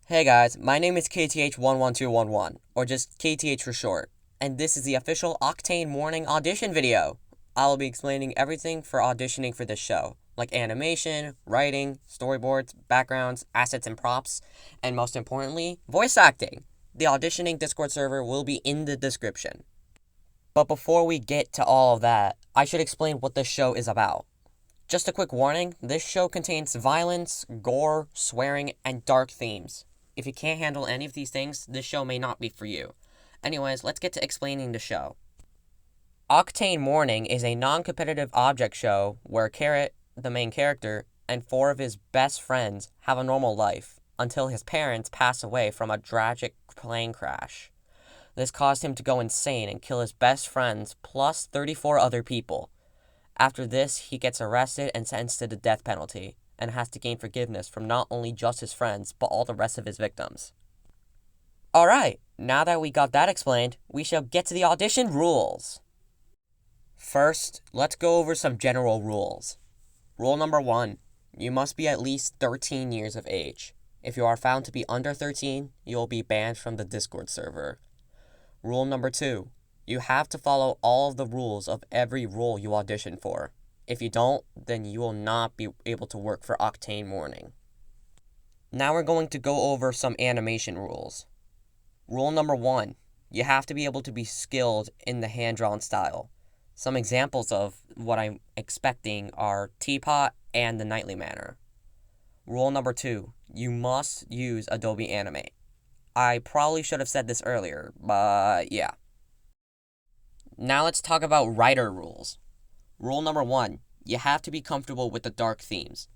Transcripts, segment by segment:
Hey guys, my name is KTH11211, or just KTH for short, and this is the official Octane Mourning audition video. I will be explaining everything for auditioning for this show, like animation, writing, storyboards, backgrounds, assets and props, and most importantly, voice acting. The auditioning Discord server will be in the description. But before we get to all of that, I should explain what this show is about. Just a quick warning, this show contains violence, gore, swearing, and dark themes. If you can't handle any of these things, this show may not be for you. Anyways, let's get to explaining the show. Octane Mourning is a non-competitive object show where Garrett, the main character, and 4 of his best friends have a normal life until his parents pass away from a tragic plane crash. This caused him to go insane and kill his best friends plus 34 other people. After this, he gets arrested and sentenced to the death penalty, and has to gain forgiveness from not only just his friends, but all the rest of his victims. Alright, now that we got that explained, we shall get to the audition rules. First, let's go over some general rules. Rule number 1, you must be at least 13 years of age. If you are found to be under 13, you will be banned from the Discord server. Rule number 2, you have to follow all of the rules of every role you audition for. If you don't, then you will not be able to work for Octane Mourning. Now we're going to go over some animation rules. Rule number 1, you have to be able to be skilled in the hand-drawn style. Some examples of what I'm expecting are Teapot and the Nightly Manor. Rule number 2, you must use Adobe Animate. I probably should have said this earlier, but yeah. Now let's talk about writer rules. Rule number 1, you have to be comfortable with the dark themes.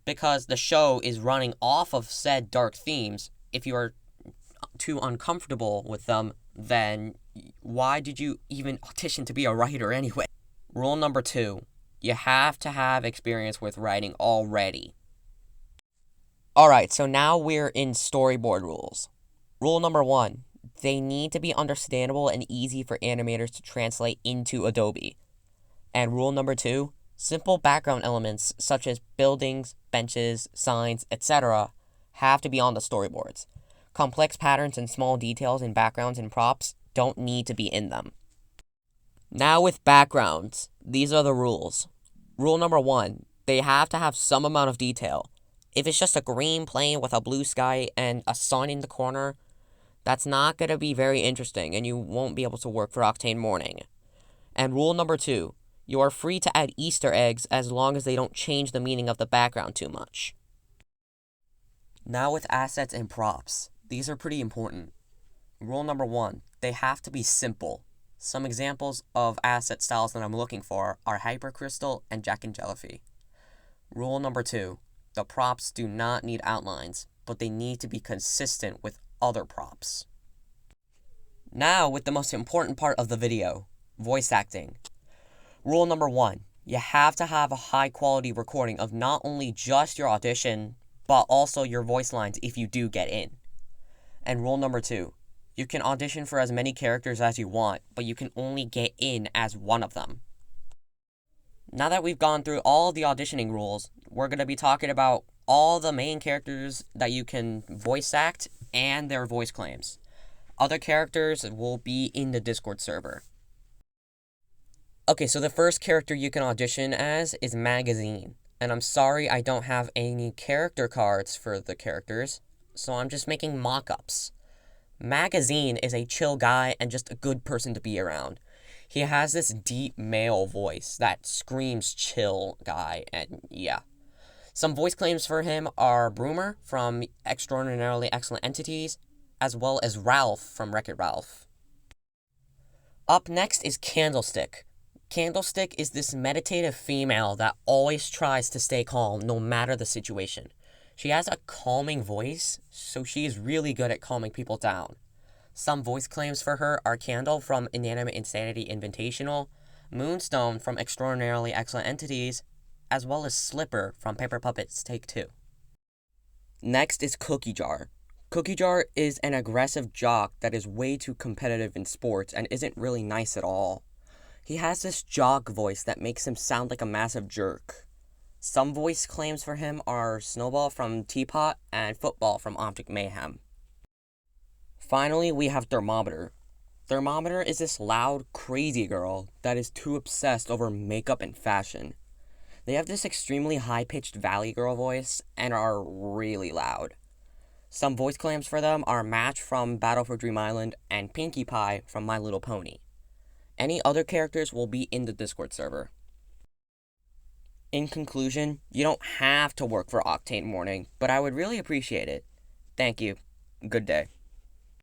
Because the show is running off of said dark themes, if you are too uncomfortable with them, then why did you even audition to be a writer anyway? Rule number 2, you have to have experience with writing already. Alright, so now we're in Storyboard Rules. Rule number 1, they need to be understandable and easy for animators to translate into Adobe. And rule number 2, simple background elements such as buildings, benches, signs, etc. have to be on the storyboards. Complex patterns and small details in backgrounds and props don't need to be in them. Now with backgrounds, these are the rules. Rule number 1, they have to have some amount of detail. If it's just a green plane with a blue sky and a sun in the corner, that's not going to be very interesting and you won't be able to work for Octane Mourning. And rule number 2, you are free to add Easter eggs as long as they don't change the meaning of the background too much. Now with assets and props, these are pretty important. Rule number 1, they have to be simple. Some examples of asset styles that I'm looking for are Hypercrystal and Jack and Jellyfy. Rule number 2, the props do not need outlines, but they need to be consistent with other props. Now with the most important part of the video, voice acting. Rule number 1, you have to have a high quality recording of not only just your audition, but also your voice lines if you do get in. And rule number 2, you can audition for as many characters as you want, but you can only get in as one of them. Now that we've gone through all of the auditioning rules, we're going to be talking about all the main characters that you can voice act and their voice claims. Other characters will be in the Discord server. Okay, so the first character you can audition as is Magazine. And I'm sorry I don't have any character cards for the characters, so I'm just making mock-ups. Magazine is a chill guy and just a good person to be around. He has this deep male voice that screams chill guy, and yeah. Some voice claims for him are Broomer from Extraordinarily Excellent Entities, as well as Ralph from Wreck-It Ralph. Up next is Candlestick. Candlestick is this meditative female that always tries to stay calm no matter the situation. She has a calming voice, so she is really good at calming people down. Some voice claims for her are Candle from Inanimate Insanity Invitational, Moonstone from Extraordinarily Excellent Entities, as well as Slipper from Paper Puppets Take 2. Next is Cookie Jar. Cookie Jar is an aggressive jock that is way too competitive in sports and isn't really nice at all. He has this jock voice that makes him sound like a massive jerk. Some voice claims for him are Snowball from Teapot and Football from Object Mayhem. Finally, we have Thermometer. Thermometer is this loud, crazy girl that is too obsessed over makeup and fashion. They have this extremely high-pitched Valley Girl voice and are really loud. Some voice claims for them are Match from Battle for Dream Island and Pinkie Pie from My Little Pony. Any other characters will be in the Discord server. In conclusion, you don't have to work for Octane Mourning, but I would really appreciate it. Thank you. Good day.